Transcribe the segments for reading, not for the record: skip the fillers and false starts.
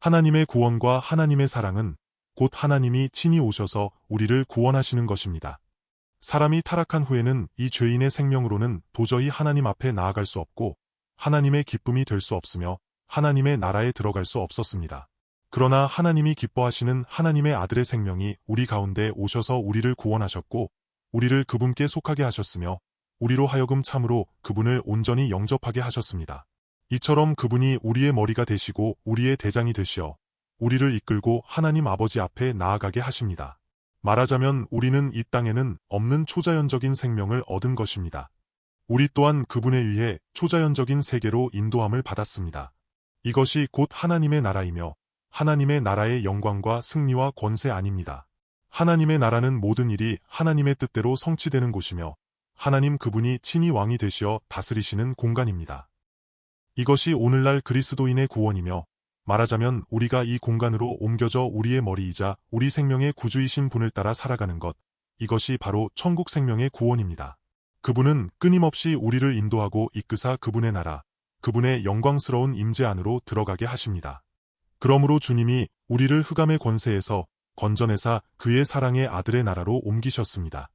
하나님의 구원과 하나님의 사랑은 곧 하나님이 친히 오셔서 우리를 구원하시는 것입니다. 사람이 타락한 후에는 이 죄인의 생명으로는 도저히 하나님 앞에 나아갈 수 없고 하나님의 기쁨이 될 수 없으며 하나님의 나라에 들어갈 수 없었습니다. 그러나 하나님이 기뻐하시는 하나님의 아들의 생명이 우리 가운데 오셔서 우리를 구원하셨고 우리를 그분께 속하게 하셨으며 우리로 하여금 참으로 그분을 온전히 영접하게 하셨습니다. 이처럼 그분이 우리의 머리가 되시고 우리의 대장이 되시어 우리를 이끌고 하나님 아버지 앞에 나아가게 하십니다. 말하자면 우리는 이 땅에는 없는 초자연적인 생명을 얻은 것입니다. 우리 또한 그분에 의해 초자연적인 세계로 인도함을 받았습니다. 이것이 곧 하나님의 나라이며 하나님의 나라의 영광과 승리와 권세 아닙니다. 하나님의 나라는 모든 일이 하나님의 뜻대로 성취되는 곳이며 하나님 그분이 친히 왕이 되시어 다스리시는 공간입니다. 이것이 오늘날 그리스도인의 구원이며 말하자면 우리가 이 공간으로 옮겨져 우리의 머리이자 우리 생명의 구주이신 분을 따라 살아가는 것, 이것이 바로 천국 생명의 구원입니다. 그분은 끊임없이 우리를 인도하고 이끄사 그분의 나라, 그분의 영광스러운 임재 안으로 들어가게 하십니다. 그러므로 주님이 우리를 흑암의 권세에서 건져내사 그의 사랑의 아들의 나라로 옮기셨습니다.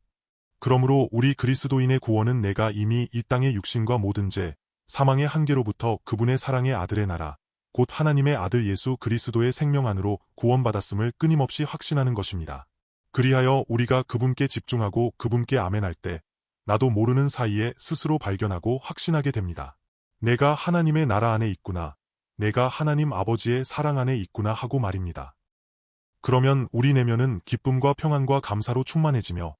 그러므로 우리 그리스도인의 구원은 내가 이미 이 땅의 육신과 모든 죄, 사망의 한계로부터 그분의 사랑의 아들의 나라, 곧 하나님의 아들 예수 그리스도의 생명 안으로 구원받았음을 끊임없이 확신하는 것입니다. 그리하여 우리가 그분께 집중하고 그분께 아멘할 때 나도 모르는 사이에 스스로 발견하고 확신하게 됩니다. 내가 하나님의 나라 안에 있구나. 내가 하나님 아버지의 사랑 안에 있구나 하고 말입니다. 그러면 우리 내면은 기쁨과 평안과 감사로 충만해지며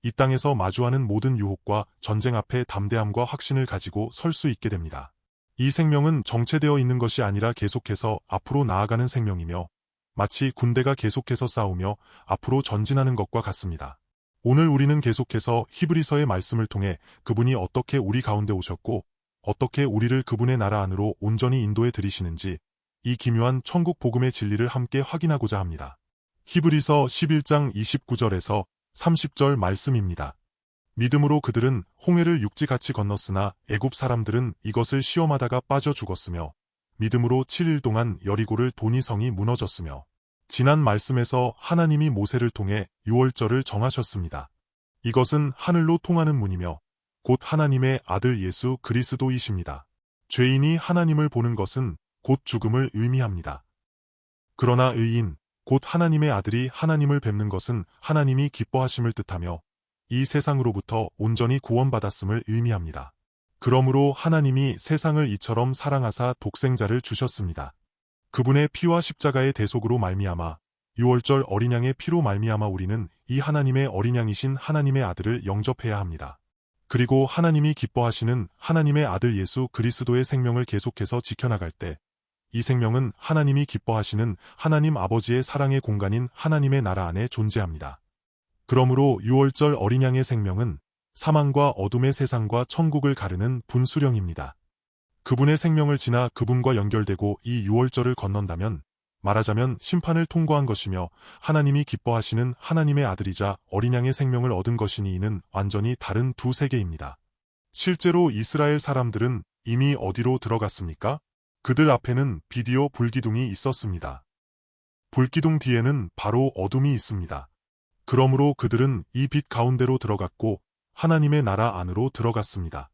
이 땅에서 마주하는 모든 유혹과 전쟁 앞에 담대함과 확신을 가지고 설 수 있게 됩니다. 이 생명은 정체되어 있는 것이 아니라 계속해서 앞으로 나아가는 생명이며 마치 군대가 계속해서 싸우며 앞으로 전진하는 것과 같습니다. 오늘 우리는 계속해서 히브리서의 말씀을 통해 그분이 어떻게 우리 가운데 오셨고 어떻게 우리를 그분의 나라 안으로 온전히 인도해 들이시는지 이 기묘한 천국 복음의 진리를 함께 확인하고자 합니다. 히브리서 11장 29절에서 30절 말씀입니다. 믿음으로 그들은 홍해를 육지같이 건넜으나 애굽 사람들은 이것을 시험하다가 빠져 죽었으며 믿음으로 7일 동안 여리고를 도니 성이 무너졌으며 지난 말씀에서 하나님이 모세를 통해 유월절을 정하셨습니다. 이것은 하늘로 통하는 문이며 곧 하나님의 아들 예수 그리스도이십니다. 죄인이 하나님을 보는 것은 곧 죽음을 의미합니다. 그러나 의인, 곧 하나님의 아들이 하나님을 뵙는 것은 하나님이 기뻐하심을 뜻하며 이 세상으로부터 온전히 구원받았음을 의미합니다. 그러므로 하나님이 세상을 이처럼 사랑하사 독생자를 주셨습니다. 그분의 피와 십자가의 대속으로 말미암아 유월절 어린 양의 피로 말미암아 우리는 이 하나님의 어린 양이신 하나님의 아들을 영접해야 합니다. 그리고 하나님이 기뻐하시는 하나님의 아들 예수 그리스도의 생명을 계속해서 지켜나갈 때 이 생명은 하나님이 기뻐하시는 하나님 아버지의 사랑의 공간인 하나님의 나라 안에 존재합니다. 그러므로 유월절 어린 양의 생명은 사망과 어둠의 세상과 천국을 가르는 분수령입니다. 그분의 생명을 지나 그분과 연결되고 이 유월절을 건넌다면 말하자면 심판을 통과한 것이며 하나님이 기뻐하시는 하나님의 아들이자 어린 양의 생명을 얻은 것이니 이는 완전히 다른 두 세계입니다. 실제로 이스라엘 사람들은 이미 어디로 들어갔습니까? 그들 앞에는 비디오 불기둥이 있었습니다. 불기둥 뒤에는 바로 어둠이 있습니다. 그러므로 그들은 이 빛 가운데로 들어갔고 하나님의 나라 안으로 들어갔습니다.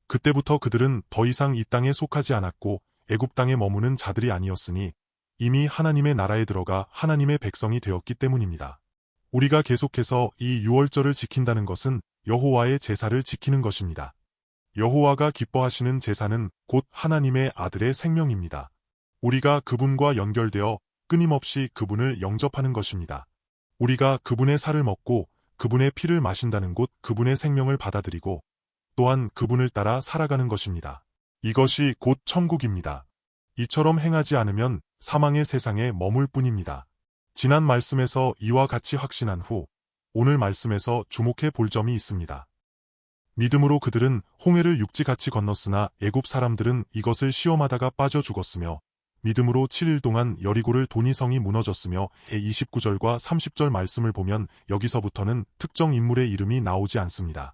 그때부터 그들은 더 이상 이 땅에 속하지 않았고 애굽 땅에 머무는 자들이 아니었으니 이미 하나님의 나라에 들어가 하나님의 백성이 되었기 때문입니다. 우리가 계속해서 이 유월절을 지킨다는 것은 여호와의 제사를 지키는 것입니다. 여호와가 기뻐하시는 제사는 곧 하나님의 아들의 생명입니다. 우리가 그분과 연결되어 끊임없이 그분을 영접하는 것입니다. 우리가 그분의 살을 먹고 그분의 피를 마신다는 곳 그분의 생명을 받아들이고 또한 그분을 따라 살아가는 것입니다. 이것이 곧 천국입니다. 이처럼 행하지 않으면 사망의 세상에 머물 뿐입니다. 지난 말씀에서 이와 같이 확신한 후 오늘 말씀에서 주목해 볼 점이 있습니다. 믿음으로 그들은 홍해를 육지같이 건넜으나 애굽 사람들은 이것을 시험하다가 빠져 죽었으며 믿음으로 7일 동안 여리고를 도니 성이 무너졌으며 29절과 30절 말씀을 보면 여기서부터는 특정 인물의 이름이 나오지 않습니다.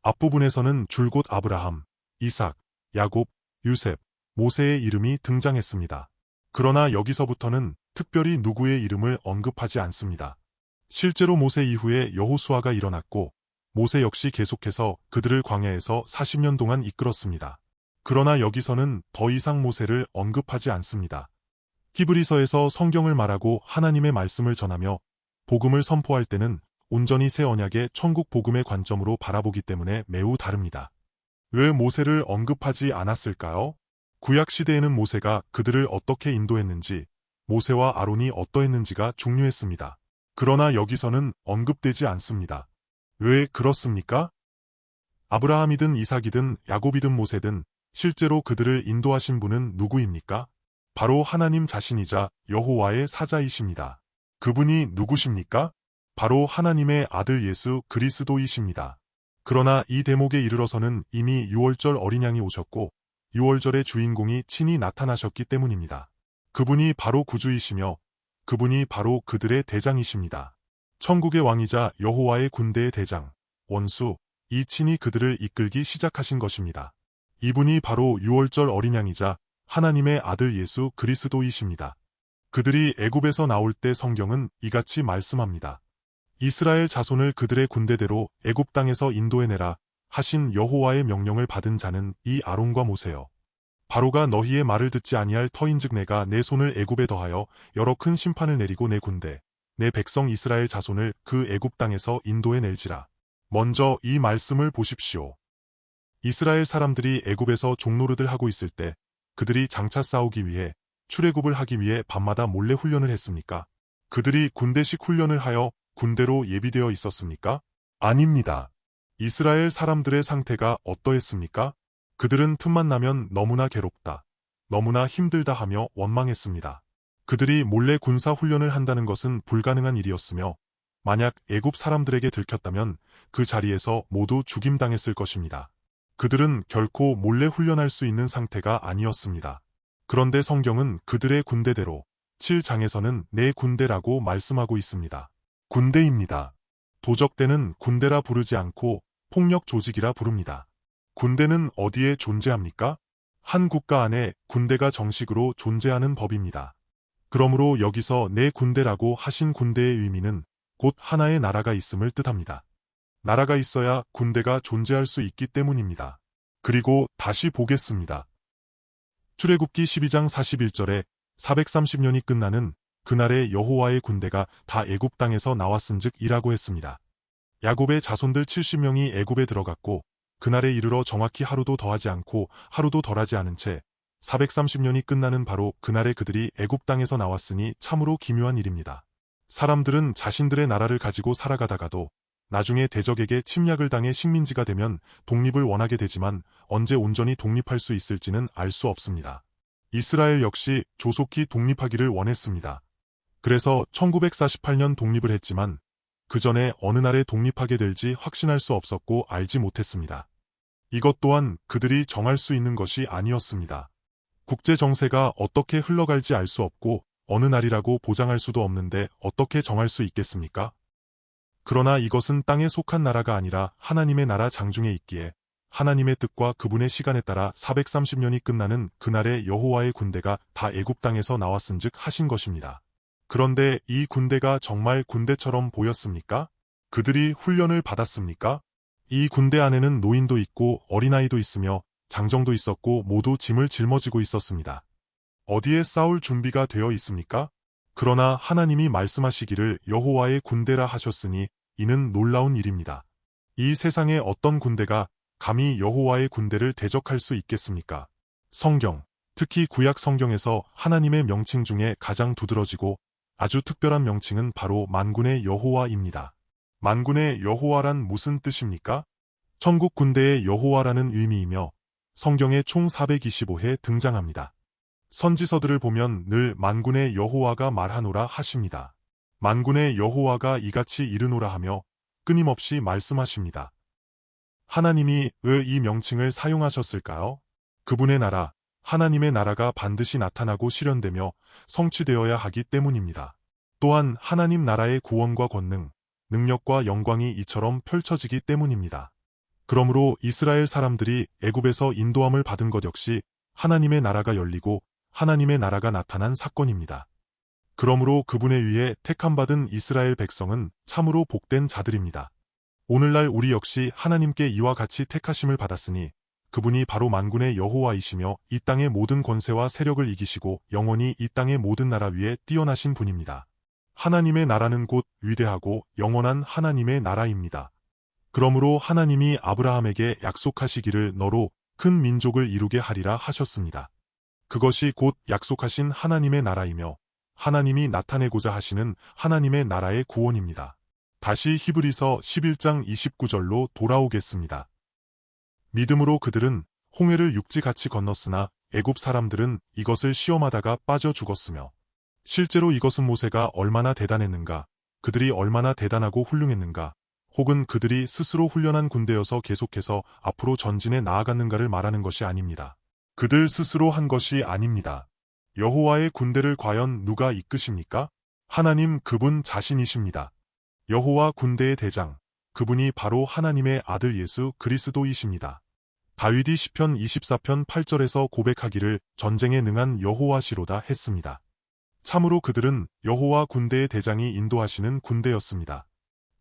앞부분에서는 줄곧 아브라함, 이삭, 야곱, 유셉, 모세의 이름이 등장했습니다. 그러나 여기서부터는 특별히 누구의 이름을 언급하지 않습니다. 실제로 모세 이후에 여호수아가 일어났고 모세 역시 계속해서 그들을 광야에서 40년 동안 이끌었습니다. 그러나 여기서는 더 이상 모세를 언급하지 않습니다. 히브리서에서 성경을 말하고 하나님의 말씀을 전하며 복음을 선포할 때는 온전히 새 언약의 천국 복음의 관점으로 바라보기 때문에 매우 다릅니다. 왜 모세를 언급하지 않았을까요? 구약 시대에는 모세가 그들을 어떻게 인도했는지, 모세와 아론이 어떠했는지가 중요했습니다. 그러나 여기서는 언급되지 않습니다. 왜 그렇습니까? 아브라함이든 이삭이든 야곱이든 모세든 실제로 그들을 인도하신 분은 누구입니까? 바로 하나님 자신이자 여호와의 사자이십니다. 그분이 누구십니까? 바로 하나님의 아들 예수 그리스도이십니다. 그러나 이 대목에 이르러서는 이미 유월절 어린 양이 오셨고 유월절의 주인공이 친히 나타나셨기 때문입니다. 그분이 바로 구주이시며 그분이 바로 그들의 대장이십니다. 천국의 왕이자 여호와의 군대의 대장, 원수, 이 친히 그들을 이끌기 시작하신 것입니다. 이분이 바로 유월절 어린 양이자 하나님의 아들 예수 그리스도이십니다. 그들이 애굽에서 나올 때 성경은 이같이 말씀합니다. 이스라엘 자손을 그들의 군대대로 애굽 땅에서 인도해내라 하신 여호와의 명령을 받은 자는 이 아론과 모세여. 바로가 너희의 말을 듣지 아니할 터인즉 내가 내 손을 애굽에 더하여 여러 큰 심판을 내리고 내 군대, 내 백성 이스라엘 자손을 그 애굽 땅에서 인도해낼지라. 먼저 이 말씀을 보십시오. 이스라엘 사람들이 애굽에서 종노릇을 하고 있을 때 그들이 장차 싸우기 위해 출애굽을 하기 위해 밤마다 몰래 훈련을 했습니까? 그들이 군대식 훈련을 하여 군대로 예비되어 있었습니까? 아닙니다. 이스라엘 사람들의 상태가 어떠했습니까? 그들은 틈만 나면 너무나 괴롭다, 너무나 힘들다 하며 원망했습니다. 그들이 몰래 군사 훈련을 한다는 것은 불가능한 일이었으며 만약 애굽 사람들에게 들켰다면 그 자리에서 모두 죽임당했을 것입니다. 그들은 결코 몰래 훈련할 수 있는 상태가 아니었습니다. 그런데 성경은 그들의 군대대로 7장에서는 내 군대라고 말씀하고 있습니다. 군대입니다. 도적대는 군대라 부르지 않고 폭력 조직이라 부릅니다. 군대는 어디에 존재합니까? 한 국가 안에 군대가 정식으로 존재하는 법입니다. 그러므로 여기서 내 군대라고 하신 군대의 의미는 곧 하나의 나라가 있음을 뜻합니다. 나라가 있어야 군대가 존재할 수 있기 때문입니다. 그리고 다시 보겠습니다. 출애굽기 12장 41절에 430년이 끝나는 그날에 여호와의 군대가 다 애굽 땅에서 나왔은즉 이라고 했습니다. 야곱의 자손들 70명이 애굽에 들어갔고 그날에 이르러 정확히 하루도 더하지 않고 하루도 덜하지 않은 채 430년이 끝나는 바로 그날에 그들이 애굽 땅에서 나왔으니 참으로 기묘한 일입니다. 사람들은 자신들의 나라를 가지고 살아가다가도 나중에 대적에게 침략을 당해 식민지가 되면 독립을 원하게 되지만 언제 온전히 독립할 수 있을지는 알 수 없습니다. 이스라엘 역시 조속히 독립하기를 원했습니다. 그래서 1948년 독립을 했지만 그 전에 어느 날에 독립하게 될지 확신할 수 없었고 알지 못했습니다. 이것 또한 그들이 정할 수 있는 것이 아니었습니다. 국제 정세가 어떻게 흘러갈지 알 수 없고 어느 날이라고 보장할 수도 없는데 어떻게 정할 수 있겠습니까? 그러나 이것은 땅에 속한 나라가 아니라 하나님의 나라 장중에 있기에 하나님의 뜻과 그분의 시간에 따라 430년이 끝나는 그날에 여호와의 군대가 다 애굽 땅에서 나왔은즉 하신 것입니다. 그런데 이 군대가 정말 군대처럼 보였습니까? 그들이 훈련을 받았습니까? 이 군대 안에는 노인도 있고 어린아이도 있으며 장정도 있었고 모두 짐을 짊어지고 있었습니다. 어디에 싸울 준비가 되어 있습니까? 그러나 하나님이 말씀하시기를 여호와의 군대라 하셨으니 이는 놀라운 일입니다. 이 세상에 어떤 군대가 감히 여호와의 군대를 대적할 수 있겠습니까? 성경, 특히 구약 성경에서 하나님의 명칭 중에 가장 두드러지고 아주 특별한 명칭은 바로 만군의 여호와입니다. 만군의 여호와란 무슨 뜻입니까? 천국 군대의 여호와라는 의미이며 성경에 총 425회 등장합니다. 선지서들을 보면 늘 만군의 여호와가 말하노라 하십니다. 만군의 여호와가 이같이 이르노라 하며 끊임없이 말씀하십니다. 하나님이 왜 이 명칭을 사용하셨을까요? 그분의 나라, 하나님의 나라가 반드시 나타나고 실현되며 성취되어야 하기 때문입니다. 또한 하나님 나라의 구원과 권능, 능력과 영광이 이처럼 펼쳐지기 때문입니다. 그러므로 이스라엘 사람들이 애굽에서 인도함을 받은 것 역시 하나님의 나라가 열리고 하나님의 나라가 나타난 사건입니다. 그러므로 그분에 의해 택함받은 이스라엘 백성은 참으로 복된 자들입니다. 오늘날 우리 역시 하나님께 이와 같이 택하심을 받았으니 그분이 바로 만군의 여호와이시며 이 땅의 모든 권세와 세력을 이기시고 영원히 이 땅의 모든 나라 위에 뛰어나신 분입니다. 하나님의 나라는 곧 위대하고 영원한 하나님의 나라입니다. 그러므로 하나님이 아브라함에게 약속하시기를 너로 큰 민족을 이루게 하리라 하셨습니다. 그것이 곧 약속하신 하나님의 나라이며 하나님이 나타내고자 하시는 하나님의 나라의 구원입니다. 다시 히브리서 11장 29절로 돌아오겠습니다. 믿음으로 그들은 홍해를 육지같이 건넜으나 애굽 사람들은 이것을 시험하다가 빠져 죽었으며 실제로 이것은 모세가 얼마나 대단했는가, 그들이 얼마나 대단하고 훌륭했는가, 혹은 그들이 스스로 훈련한 군대여서 계속해서 앞으로 전진해 나아갔는가를 말하는 것이 아닙니다. 그들 스스로 한 것이 아닙니다. 여호와의 군대를 과연 누가 이끄십니까? 하나님 그분 자신이십니다. 여호와 군대의 대장, 그분이 바로 하나님의 아들 예수 그리스도이십니다. 다윗이 시편 24편 8절에서 고백하기를 전쟁에 능한 여호와시로다 했습니다. 참으로 그들은 여호와 군대의 대장이 인도하시는 군대였습니다.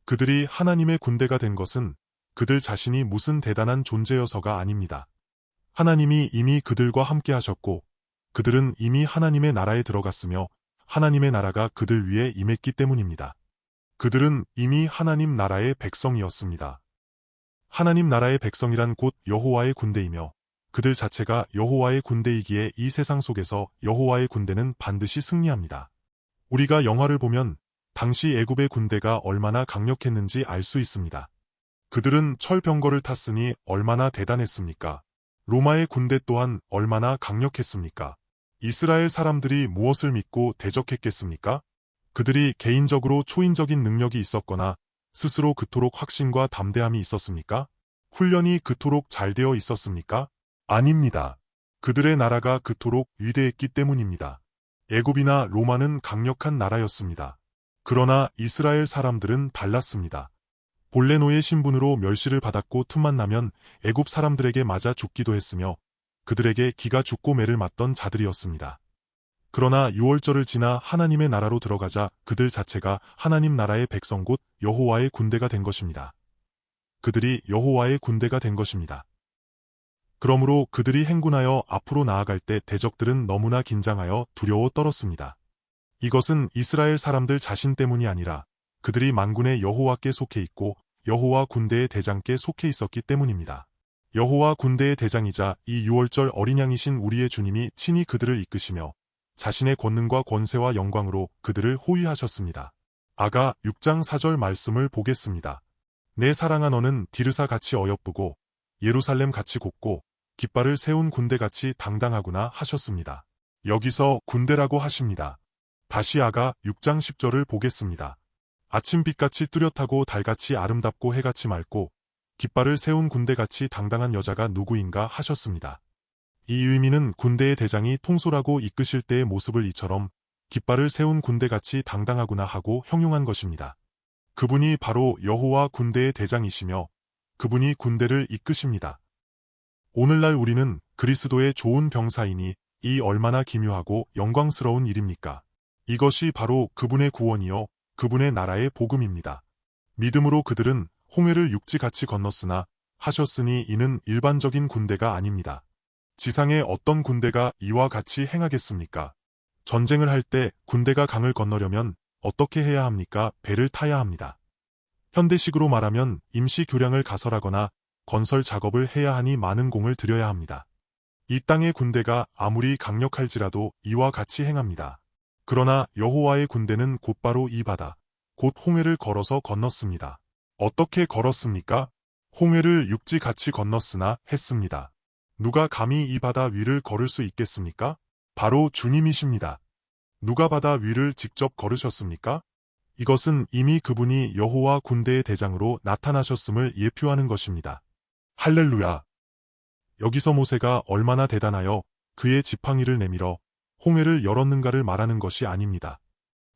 그들이 하나님의 군대가 된 것은 그들 자신이 무슨 대단한 존재여서가 아닙니다. 하나님이 이미 그들과 함께 하셨고 그들은 이미 하나님의 나라에 들어갔으며 하나님의 나라가 그들 위에 임했기 때문입니다. 그들은 이미 하나님 나라의 백성이었습니다. 하나님 나라의 백성이란 곧 여호와의 군대이며 그들 자체가 여호와의 군대이기에 이 세상 속에서 여호와의 군대는 반드시 승리합니다. 우리가 영화를 보면 당시 애굽의 군대가 얼마나 강력했는지 알 수 있습니다. 그들은 철병거를 탔으니 얼마나 대단했습니까? 로마의 군대 또한 얼마나 강력했습니까? 이스라엘 사람들이 무엇을 믿고 대적했겠습니까? 그들이 개인적으로 초인적인 능력이 있었거나 스스로 그토록 확신과 담대함이 있었습니까? 훈련이 그토록 잘 되어 있었습니까? 아닙니다. 그들의 나라가 그토록 위대했기 때문입니다. 애굽이나 로마는 강력한 나라였습니다. 그러나 이스라엘 사람들은 달랐습니다. 본래 노예 신분으로 멸시를 받았고 틈만 나면 애굽 사람들에게 맞아 죽기도 했으며 그들에게 기가 죽고 매를 맞던 자들이었습니다. 그러나 6월절을 지나 하나님의 나라로 들어가자 그들 자체가 하나님 나라의 백성 곧 여호와의 군대가 된 것입니다. 그들이 여호와의 군대가 된 것입니다. 그러므로 그들이 행군하여 앞으로 나아갈 때 대적들은 너무나 긴장하여 두려워 떨었습니다. 이것은 이스라엘 사람들 자신 때문이 아니라 그들이 만군의 여호와께 속해 있고 여호와 군대의 대장께 속해 있었기 때문입니다. 여호와 군대의 대장이자 이 6월절 어린 양이신 우리의 주님이 친히 그들을 이끄시며 자신의 권능과 권세와 영광으로 그들을 호위하셨습니다. 아가 6장 4절 말씀을 보겠습니다. 내 사랑아 너는 디르사같이 어여쁘고 예루살렘같이 곱고 깃발을 세운 군대같이 당당하구나 하셨습니다. 여기서 군대라고 하십니다. 다시 아가 6장 10절을 보겠습니다. 아침빛같이 뚜렷하고 달같이 아름답고 해같이 맑고 깃발을 세운 군대같이 당당한 여자가 누구인가 하셨습니다. 이 의미는 군대의 대장이 통솔하고 이끄실 때의 모습을 이처럼 깃발을 세운 군대같이 당당하구나 하고 형용한 것입니다. 그분이 바로 여호와 군대의 대장이시며 그분이 군대를 이끄십니다. 오늘날 우리는 그리스도의 좋은 병사이니 이 얼마나 기묘하고 영광스러운 일입니까? 이것이 바로 그분의 구원이요 그분의 나라의 복음입니다. 믿음으로 그들은 홍해를 육지같이 건넜으나 하셨으니 이는 일반적인 군대가 아닙니다. 지상의 어떤 군대가 이와 같이 행하겠습니까? 전쟁을 할 때 군대가 강을 건너려면 어떻게 해야 합니까? 배를 타야 합니다. 현대식으로 말하면 임시 교량을 가설하거나 건설 작업을 해야 하니 많은 공을 들여야 합니다. 이 땅의 군대가 아무리 강력할지라도 이와 같이 행합니다. 그러나 여호와의 군대는 곧바로 이 바다, 곧 홍해를 걸어서 건넜습니다. 어떻게 걸었습니까? 홍해를 육지같이 건넜으나 했습니다. 누가 감히 이 바다 위를 걸을 수 있겠습니까? 바로 주님이십니다. 누가 바다 위를 직접 걸으셨습니까? 이것은 이미 그분이 여호와 군대의 대장으로 나타나셨음을 예표하는 것입니다. 할렐루야! 여기서 모세가 얼마나 대단하여 그의 지팡이를 내밀어 홍해를 열었는가를 말하는 것이 아닙니다.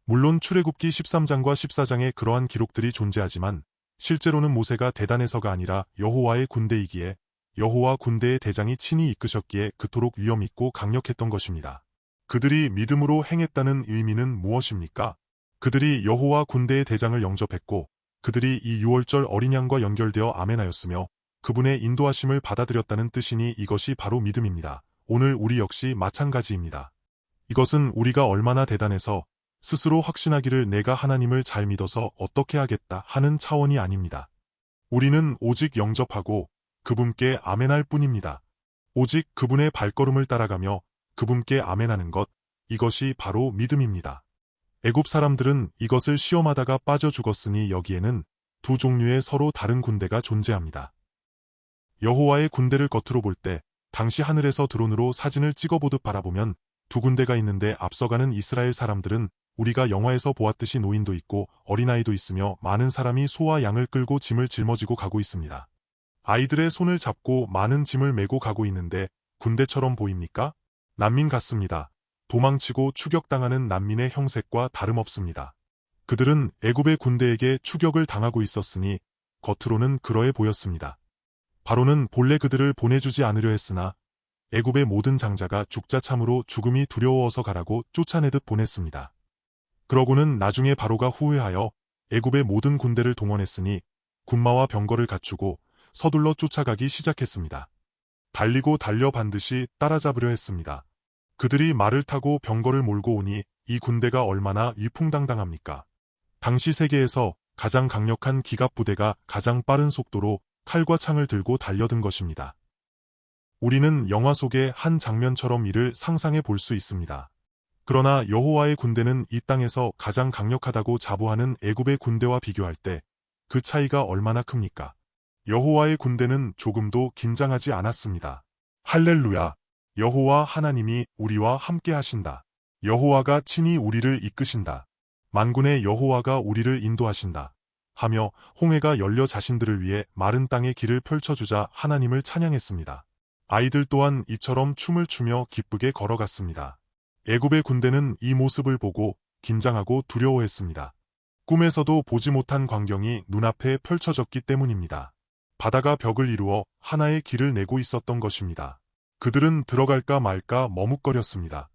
물론 출애굽기 13장과 14장에 그러한 기록들이 존재하지만 실제로는 모세가 대단해서가 아니라 여호와의 군대이기에 여호와 군대의 대장이 친히 이끄셨기에 그토록 위엄있고 강력했던 것입니다. 그들이 믿음으로 행했다는 의미는 무엇입니까? 그들이 여호와 군대의 대장을 영접했고 그들이 이 유월절 어린 양과 연결되어 아멘하였으며 그분의 인도하심을 받아들였다는 뜻이니 이것이 바로 믿음입니다. 오늘 우리 역시 마찬가지입니다. 이것은 우리가 얼마나 대단해서 스스로 확신하기를 내가 하나님을 잘 믿어서 어떻게 하겠다 하는 차원이 아닙니다. 우리는 오직 영접하고 그분께 아멘할 뿐입니다. 오직 그분의 발걸음을 따라가며 그분께 아멘하는 것, 이것이 바로 믿음입니다. 애굽 사람들은 이것을 시험하다가 빠져 죽었으니 여기에는 두 종류의 서로 다른 군대가 존재합니다. 여호와의 군대를 겉으로 볼 때 당시 하늘에서 드론으로 사진을 찍어보듯 바라보면 두 군대가 있는데 앞서가는 이스라엘 사람들은 우리가 영화에서 보았듯이 노인도 있고 어린아이도 있으며 많은 사람이 소와 양을 끌고 짐을 짊어지고 가고 있습니다. 아이들의 손을 잡고 많은 짐을 메고 가고 있는데 군대처럼 보입니까? 난민 같습니다. 도망치고 추격당하는 난민의 형색과 다름없습니다. 그들은 애굽의 군대에게 추격을 당하고 있었으니 겉으로는 그러해 보였습니다. 바로는 본래 그들을 보내주지 않으려 했으나 애굽의 모든 장자가 죽자 참으로 죽음이 두려워서 가라고 쫓아내듯 보냈습니다. 그러고는 나중에 바로가 후회하여 애굽의 모든 군대를 동원했으니 군마와 병거를 갖추고 서둘러 쫓아가기 시작했습니다. 달리고 달려 반드시 따라잡으려 했습니다. 그들이 말을 타고 병거를 몰고 오니 이 군대가 얼마나 위풍당당합니까? 당시 세계에서 가장 강력한 기갑 부대가 가장 빠른 속도로 칼과 창을 들고 달려든 것입니다. 우리는 영화 속의 한 장면처럼 이를 상상해 볼 수 있습니다. 그러나 여호와의 군대는 이 땅에서 가장 강력하다고 자부하는 애굽의 군대와 비교할 때 그 차이가 얼마나 큽니까? 여호와의 군대는 조금도 긴장하지 않았습니다. 할렐루야! 여호와 하나님이 우리와 함께 하신다. 여호와가 친히 우리를 이끄신다. 만군의 여호와가 우리를 인도하신다. 하며 홍해가 열려 자신들을 위해 마른 땅의 길을 펼쳐주자 하나님을 찬양했습니다. 아이들 또한 이처럼 춤을 추며 기쁘게 걸어갔습니다. 애굽의 군대는 이 모습을 보고 긴장하고 두려워했습니다. 꿈에서도 보지 못한 광경이 눈앞에 펼쳐졌기 때문입니다. 바다가 벽을 이루어 하나의 길을 내고 있었던 것입니다. 그들은 들어갈까 말까 머뭇거렸습니다.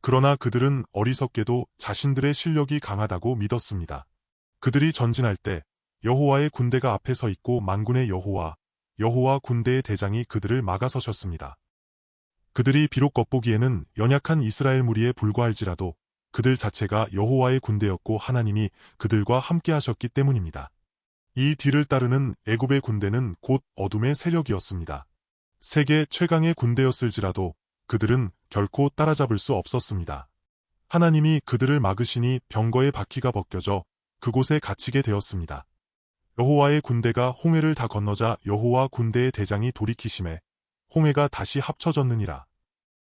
그러나 그들은 어리석게도 자신들의 실력이 강하다고 믿었습니다. 그들이 전진할 때 여호와의 군대가 앞에 서 있고 만군의 여호와 군대의 대장이 그들을 막아서셨습니다. 그들이 비록 겉보기에는 연약한 이스라엘 무리에 불과할지라도 그들 자체가 여호와의 군대였고 하나님이 그들과 함께 하셨기 때문입니다. 이 뒤를 따르는 애굽의 군대는 곧 어둠의 세력이었습니다. 세계 최강의 군대였을지라도 그들은 결코 따라잡을 수 없었습니다. 하나님이 그들을 막으시니 병거의 바퀴가 벗겨져 그곳에 갇히게 되었습니다. 여호와의 군대가 홍해를 다 건너자 여호와 군대의 대장이 돌이키심에 홍해가 다시 합쳐졌느니라.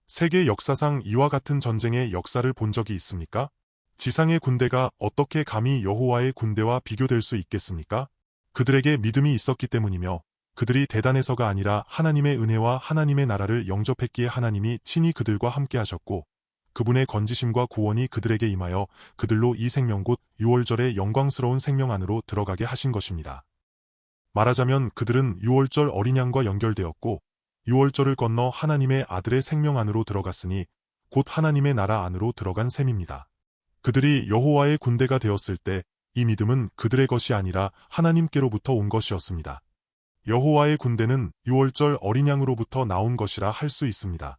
세계 역사상 이와 같은 전쟁의 역사를 본 적이 있습니까? 지상의 군대가 어떻게 감히 여호와의 군대와 비교될 수 있겠습니까? 그들에게 믿음이 있었기 때문이며 그들이 대단해서가 아니라 하나님의 은혜와 하나님의 나라를 영접했기에 하나님이 친히 그들과 함께 하셨고 그분의 건지심과 구원이 그들에게 임하여 그들로 이 생명 곧 유월절의 영광스러운 생명 안으로 들어가게 하신 것입니다. 말하자면 그들은 유월절 어린 양과 연결되었고 유월절을 건너 하나님의 아들의 생명 안으로 들어갔으니 곧 하나님의 나라 안으로 들어간 셈입니다. 그들이 여호와의 군대가 되었을 때 이 믿음은 그들의 것이 아니라 하나님께로부터 온 것이었습니다. 여호와의 군대는 유월절 어린 양으로부터 나온 것이라 할 수 있습니다.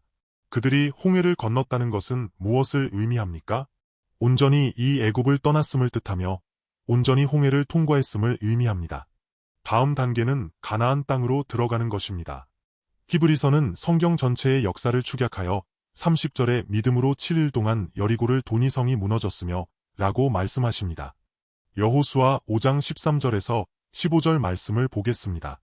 그들이 홍해를 건넜다는 것은 무엇을 의미합니까? 온전히 이 애굽을 떠났음을 뜻하며 온전히 홍해를 통과했음을 의미합니다. 다음 단계는 가나안 땅으로 들어가는 것입니다. 히브리서는 성경 전체의 역사를 축약하여 30절에 믿음으로 7일 동안 여리고를 도니 성이 무너졌으며 라고 말씀하십니다. 여호수아 5장 13절에서 15절 말씀을 보겠습니다.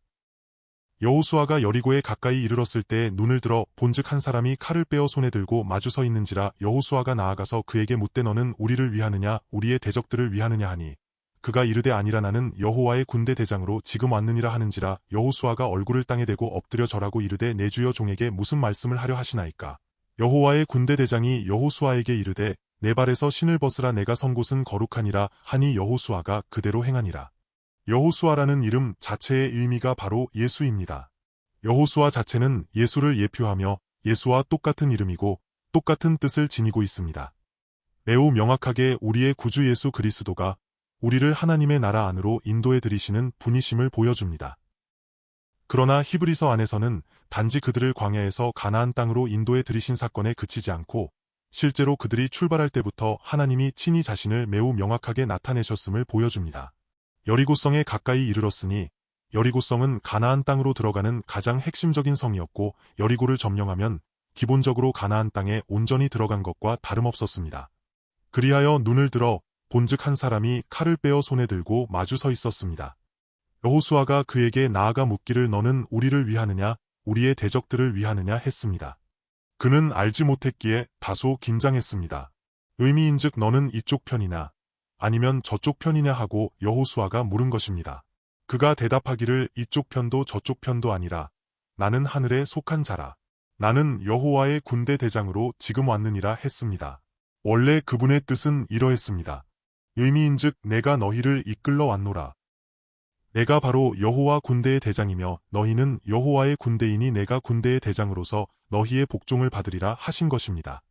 여호수아가 여리고에 가까이 이르렀을 때 눈을 들어 본즉 한 사람이 칼을 빼어 손에 들고 마주 서 있는지라. 여호수아가 나아가서 그에게 묻되 너는 우리를 위하느냐 우리의 대적들을 위하느냐 하니 그가 이르되 아니라 나는 여호와의 군대 대장으로 지금 왔느니라 하는지라. 여호수아가 얼굴을 땅에 대고 엎드려 절하고 이르되 내 주여 종에게 무슨 말씀을 하려 하시나이까. 여호와의 군대 대장이 여호수아에게 이르되 내 발에서 신을 벗으라 내가 선 곳은 거룩하니라 하니 여호수아가 그대로 행하니라. 여호수아라는 이름 자체의 의미가 바로 예수입니다. 여호수아 자체는 예수를 예표하며 예수와 똑같은 이름이고 똑같은 뜻을 지니고 있습니다. 매우 명확하게 우리의 구주 예수 그리스도가 우리를 하나님의 나라 안으로 인도해 들이시는 분이심을 보여줍니다. 그러나 히브리서 안에서는 단지 그들을 광야에서 가나안 땅으로 인도해 들이신 사건에 그치지 않고 실제로 그들이 출발할 때부터 하나님이 친히 자신을 매우 명확하게 나타내셨음을 보여줍니다. 여리고성에 가까이 이르렀으니 여리고성은 가나안 땅으로 들어가는 가장 핵심적인 성이었고 여리고를 점령하면 기본적으로 가나안 땅에 온전히 들어간 것과 다름없었습니다. 그리하여 눈을 들어 본즉 한 사람이 칼을 빼어 손에 들고 마주 서 있었습니다. 여호수아가 그에게 나아가 묻기를 너는 우리를 위하느냐 우리의 대적들을 위하느냐 했습니다. 그는 알지 못했기에 다소 긴장했습니다. 의미인즉 너는 이쪽 편이나 아니면 저쪽 편이냐 하고 여호수아가 물은 것입니다. 그가 대답하기를 이쪽 편도 저쪽 편도 아니라 나는 하늘에 속한 자라. 나는 여호와의 군대 대장으로 지금 왔느니라 했습니다. 원래 그분의 뜻은 이러했습니다. 의미인즉 내가 너희를 이끌러 왔노라. 내가 바로 여호와 군대의 대장이며 너희는 여호와의 군대이니 내가 군대의 대장으로서 너희의 복종을 받으리라 하신 것입니다.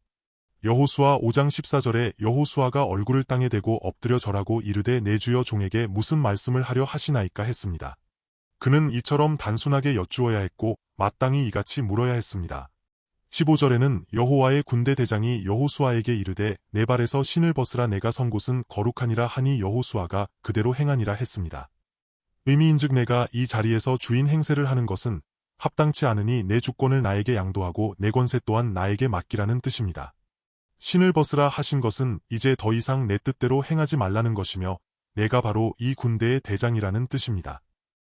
여호수아 5장 14절에 여호수아가 얼굴을 땅에 대고 엎드려 절하고 이르되 내 주여 종에게 무슨 말씀을 하려 하시나이까 했습니다. 그는 이처럼 단순하게 여쭈어야 했고 마땅히 이같이 물어야 했습니다. 15절에는 여호와의 군대 대장이 여호수아에게 이르되 내 발에서 신을 벗으라 내가 선 곳은 거룩하니라 하니 여호수아가 그대로 행하니라 했습니다. 의미인즉 내가 이 자리에서 주인 행세를 하는 것은 합당치 않으니 내 주권을 나에게 양도하고 내 권세 또한 나에게 맡기라는 뜻입니다. 신을 벗으라 하신 것은 이제 더 이상 내 뜻대로 행하지 말라는 것이며 내가 바로 이 군대의 대장이라는 뜻입니다.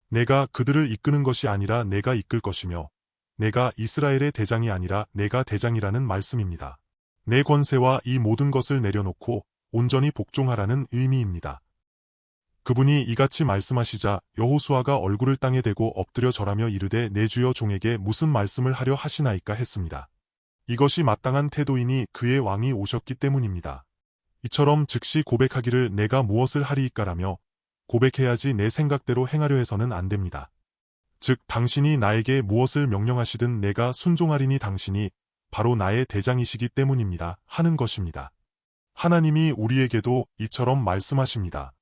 내가 그들을 이끄는 것이 아니라 내가 이끌 것이며 내가 이스라엘의 대장이 아니라 내가 대장이라는 말씀입니다. 내 권세와 이 모든 것을 내려놓고 온전히 복종하라는 의미입니다. 그분이 이같이 말씀하시자 여호수아가 얼굴을 땅에 대고 엎드려 절하며 이르되 내 주여 종에게 무슨 말씀을 하려 하시나이까 했습니다. 이것이 마땅한 태도이니 그의 왕이 오셨기 때문입니다. 이처럼 즉시 고백하기를 내가 무엇을 하리이까라며 고백해야지 내 생각대로 행하려 해서는 안 됩니다. 즉 당신이 나에게 무엇을 명령하시든 내가 순종하리니 당신이 바로 나의 대장이시기 때문입니다 하는 것입니다. 하나님이 우리에게도 이처럼 말씀하십니다.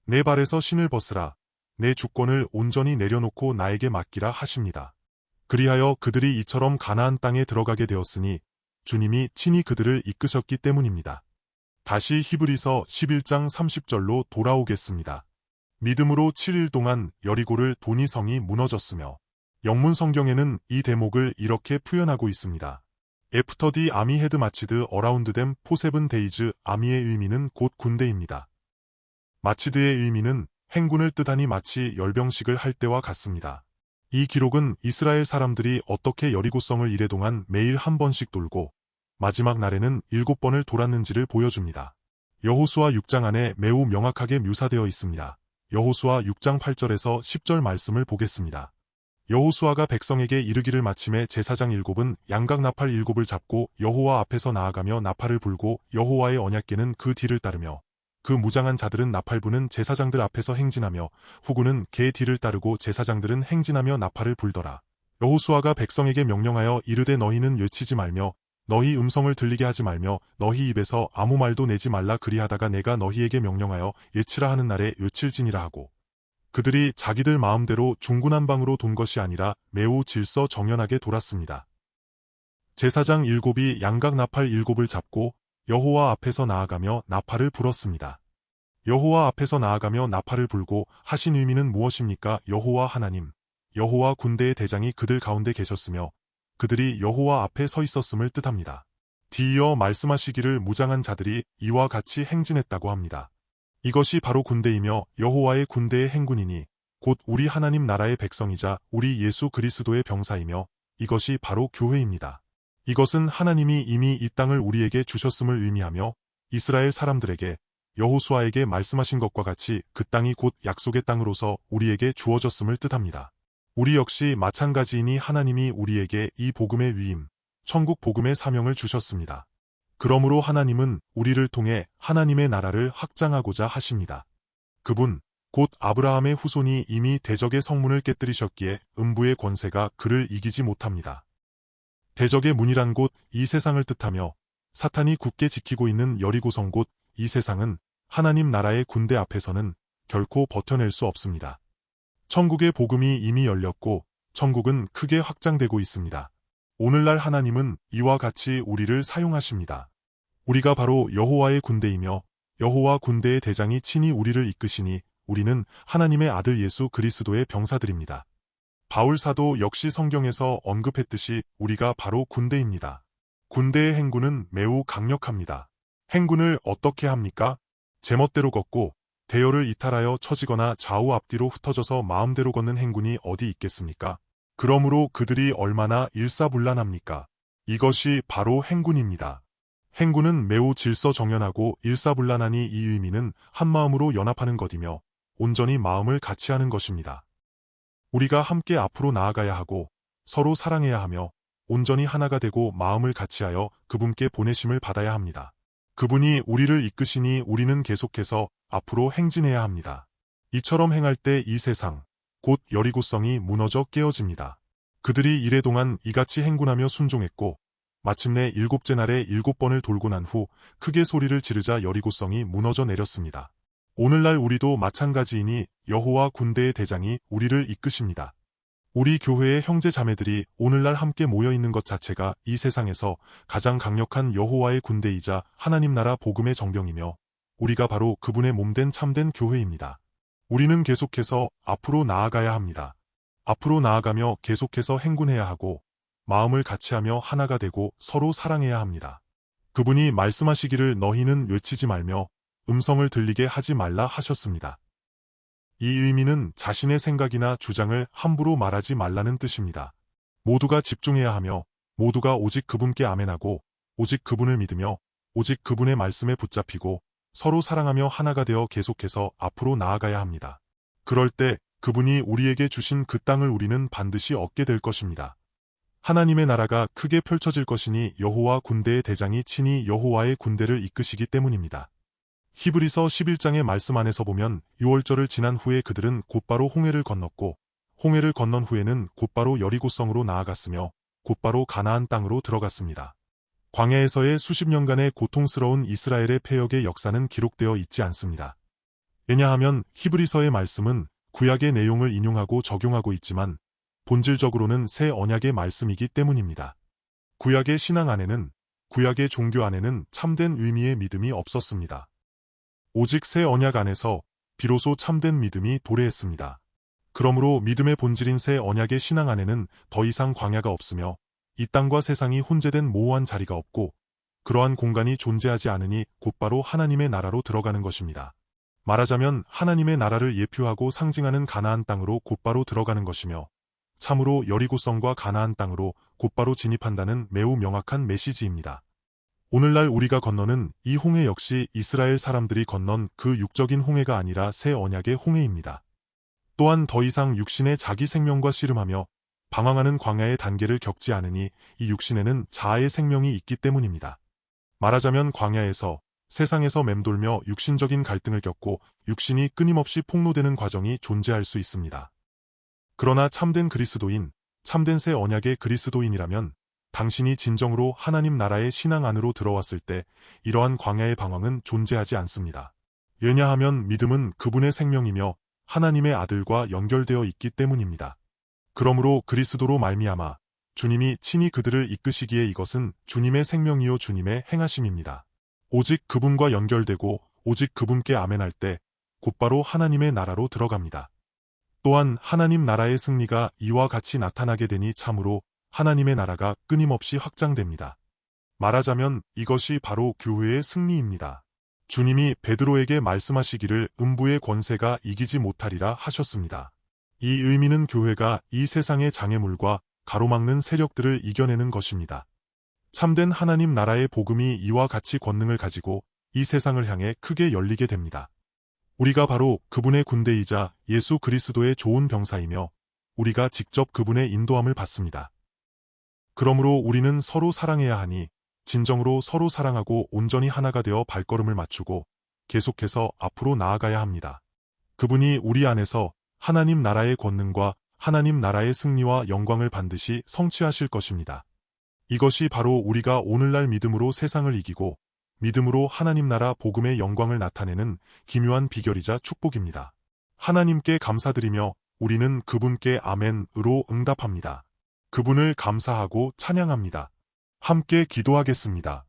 내 발에서 신을 벗으라. 내 주권을 온전히 내려놓고 나에게 맡기라 하십니다. 그리하여 그들이 이처럼 가나안 땅에 들어가게 되었으니 주님이 친히 그들을 이끄셨기 때문입니다. 다시 히브리서 11장 30절로 돌아오겠습니다. 믿음으로 7일 동안 여리고를 도니 성이 무너졌으며 영문 성경에는 이 대목을 이렇게 표현하고 있습니다. After the army had marched around them for 7 days, 아미의 의미는 곧 군대입니다. 마치드의 의미는 행군을 뜻하니 마치 열병식을 할 때와 같습니다. 이 기록은 이스라엘 사람들이 어떻게 여리고성을 이래 동안 매일 한 번씩 돌고 마지막 날에는 7번을 돌았는지를 보여줍니다. 여호수아 6장 안에 매우 명확하게 묘사되어 있습니다. 여호수아 6장 8절에서 10절 말씀을 보겠습니다. 여호수아가 백성에게 이르기를 마침에 제사장 7은 양각 나팔 7을 잡고 여호와 앞에서 나아가며 나팔을 불고 여호와의 언약궤는 그 뒤를 따르며 그 무장한 자들은 나팔 부는 제사장들 앞에서 행진하며 후군은 개 뒤를 따르고 제사장들은 행진하며 나팔을 불더라. 여호수아가 백성에게 명령하여 이르되 너희는 외치지 말며 너희 음성을 들리게 하지 말며 너희 입에서 아무 말도 내지 말라 그리하다가 내가 너희에게 명령하여 외치라 하는 날에 외칠지니라 하고 그들이 자기들 마음대로 중구난방으로 돈 것이 아니라 매우 질서정연하게 돌았습니다. 제사장 7이 양각 나팔 7을 잡고 여호와 앞에서 나아가며 나팔을 불었습니다. 여호와 앞에서 나아가며 나팔을 불고 하신 의미는 무엇입니까? 여호와 하나님, 여호와 군대의 대장이 그들 가운데 계셨으며 그들이 여호와 앞에 서 있었음을 뜻합니다. 뒤이어 말씀하시기를 무장한 자들이 이와 같이 행진했다고 합니다. 이것이 바로 군대이며 여호와의 군대의 행군이니 곧 우리 하나님 나라의 백성이자 우리 예수 그리스도의 병사이며 이것이 바로 교회입니다. 이것은 하나님이 이미 이 땅을 우리에게 주셨음을 의미하며 이스라엘 사람들에게 여호수아에게 말씀하신 것과 같이 그 땅이 곧 약속의 땅으로서 우리에게 주어졌음을 뜻합니다. 우리 역시 마찬가지이니 하나님이 우리에게 이 복음의 위임, 천국 복음의 사명을 주셨습니다. 그러므로 하나님은 우리를 통해 하나님의 나라를 확장하고자 하십니다. 그분, 곧 아브라함의 후손이 이미 대적의 성문을 깨뜨리셨기에 음부의 권세가 그를 이기지 못합니다. 대적의 문이란 곳 이 세상을 뜻하며 사탄이 굳게 지키고 있는 여리고성 곧 이 세상은 하나님 나라의 군대 앞에서는 결코 버텨낼 수 없습니다. 천국의 복음이 이미 열렸고 천국은 크게 확장되고 있습니다. 오늘날 하나님은 이와 같이 우리를 사용하십니다. 우리가 바로 여호와의 군대이며 여호와 군대의 대장이 친히 우리를 이끄시니 우리는 하나님의 아들 예수 그리스도의 병사들입니다. 바울 사도 역시 성경에서 언급했듯이 우리가 바로 군대입니다. 군대의 행군은 매우 강력합니다. 행군을 어떻게 합니까? 제멋대로 걷고 대열을 이탈하여 처지거나 좌우 앞뒤로 흩어져서 마음대로 걷는 행군이 어디 있겠습니까? 그러므로 그들이 얼마나 일사불란합니까? 이것이 바로 행군입니다. 행군은 매우 질서정연하고 일사불란하니 이 의미는 한마음으로 연합하는 것이며 온전히 마음을 같이 하는 것입니다. 우리가 함께 앞으로 나아가야 하고 서로 사랑해야 하며 온전히 하나가 되고 마음을 같이하여 그분께 보내심을 받아야 합니다. 그분이 우리를 이끄시니 우리는 계속해서 앞으로 행진해야 합니다. 이처럼 행할 때 이 세상, 곧 여리고성이 무너져 깨어집니다. 그들이 이래동안 이같이 행군하며 순종했고 마침내 일곱째 날에 7번을 돌고 난 후 크게 소리를 지르자 여리고성이 무너져 내렸습니다. 오늘날 우리도 마찬가지이니 여호와 군대의 대장이 우리를 이끄십니다. 우리 교회의 형제 자매들이 오늘날 함께 모여있는 것 자체가 이 세상에서 가장 강력한 여호와의 군대이자 하나님 나라 복음의 정병이며 우리가 바로 그분의 몸된 참된 교회입니다. 우리는 계속해서 앞으로 나아가야 합니다. 앞으로 나아가며 계속해서 행군해야 하고 마음을 같이하며 하나가 되고 서로 사랑해야 합니다. 그분이 말씀하시기를 너희는 외치지 말며 음성을 들리게 하지 말라 하셨습니다. 이 의미는 자신의 생각이나 주장을 함부로 말하지 말라는 뜻입니다. 모두가 집중해야 하며 모두가 오직 그분께 아멘하고 오직 그분을 믿으며 오직 그분의 말씀에 붙잡히고 서로 사랑하며 하나가 되어 계속해서 앞으로 나아가야 합니다. 그럴 때 그분이 우리에게 주신 그 땅을 우리는 반드시 얻게 될 것입니다. 하나님의 나라가 크게 펼쳐질 것이니 여호와 군대의 대장이 친히 여호와의 군대를 이끄시기 때문입니다. 히브리서 11장의 말씀 안에서 보면 6월절을 지난 후에 그들은 곧바로 홍해를 건넜고 홍해를 건넌 후에는 곧바로 여리고성으로 나아갔으며 곧바로 가나안 땅으로 들어갔습니다. 광야에서의 수십 년간의 고통스러운 이스라엘의 패역의 역사는 기록되어 있지 않습니다. 왜냐하면 히브리서의 말씀은 구약의 내용을 인용하고 적용하고 있지만 본질적으로는 새 언약의 말씀이기 때문입니다. 구약의 신앙 안에는 구약의 종교 안에는 참된 의미의 믿음이 없었습니다. 오직 새 언약 안에서 비로소 참된 믿음이 도래했습니다. 그러므로 믿음의 본질인 새 언약의 신앙 안에는 더 이상 광야가 없으며 이 땅과 세상이 혼재된 모호한 자리가 없고 그러한 공간이 존재하지 않으니 곧바로 하나님의 나라로 들어가는 것입니다. 말하자면 하나님의 나라를 예표하고 상징하는 가나안 땅으로 곧바로 들어가는 것이며 참으로 여리고성과 가나안 땅으로 곧바로 진입한다는 매우 명확한 메시지입니다. 오늘날 우리가 건너는 이 홍해 역시 이스라엘 사람들이 건넌 그 육적인 홍해가 아니라 새 언약의 홍해입니다. 또한 더 이상 육신의 자기 생명과 씨름하며 방황하는 광야의 단계를 겪지 않으니 이 육신에는 자아의 생명이 있기 때문입니다. 말하자면 광야에서 세상에서 맴돌며 육신적인 갈등을 겪고 육신이 끊임없이 폭로되는 과정이 존재할 수 있습니다. 그러나 참된 그리스도인, 참된 새 언약의 그리스도인이라면 당신이 진정으로 하나님 나라의 신앙 안으로 들어왔을 때 이러한 광야의 방황은 존재하지 않습니다. 왜냐하면 믿음은 그분의 생명이며 하나님의 아들과 연결되어 있기 때문입니다. 그러므로 그리스도로 말미암아 주님이 친히 그들을 이끄시기에 이것은 주님의 생명이요 주님의 행하심입니다. 오직 그분과 연결되고 오직 그분께 아멘할 때 곧바로 하나님의 나라로 들어갑니다. 또한 하나님 나라의 승리가 이와 같이 나타나게 되니 참으로 하나님의 나라가 끊임없이 확장됩니다. 말하자면 이것이 바로 교회의 승리입니다. 주님이 베드로에게 말씀하시기를 음부의 권세가 이기지 못하리라 하셨습니다. 이 의미는 교회가 이 세상의 장애물과 가로막는 세력들을 이겨내는 것입니다. 참된 하나님 나라의 복음이 이와 같이 권능을 가지고 이 세상을 향해 크게 열리게 됩니다. 우리가 바로 그분의 군대이자 예수 그리스도의 좋은 병사이며 우리가 직접 그분의 인도함을 받습니다. 그러므로 우리는 서로 사랑해야 하니 진정으로 서로 사랑하고 온전히 하나가 되어 발걸음을 맞추고 계속해서 앞으로 나아가야 합니다. 그분이 우리 안에서 하나님 나라의 권능과 하나님 나라의 승리와 영광을 반드시 성취하실 것입니다. 이것이 바로 우리가 오늘날 믿음으로 세상을 이기고 믿음으로 하나님 나라 복음의 영광을 나타내는 기묘한 비결이자 축복입니다. 하나님께 감사드리며 우리는 그분께 아멘으로 응답합니다. 그분을 감사하고 찬양합니다. 함께 기도하겠습니다.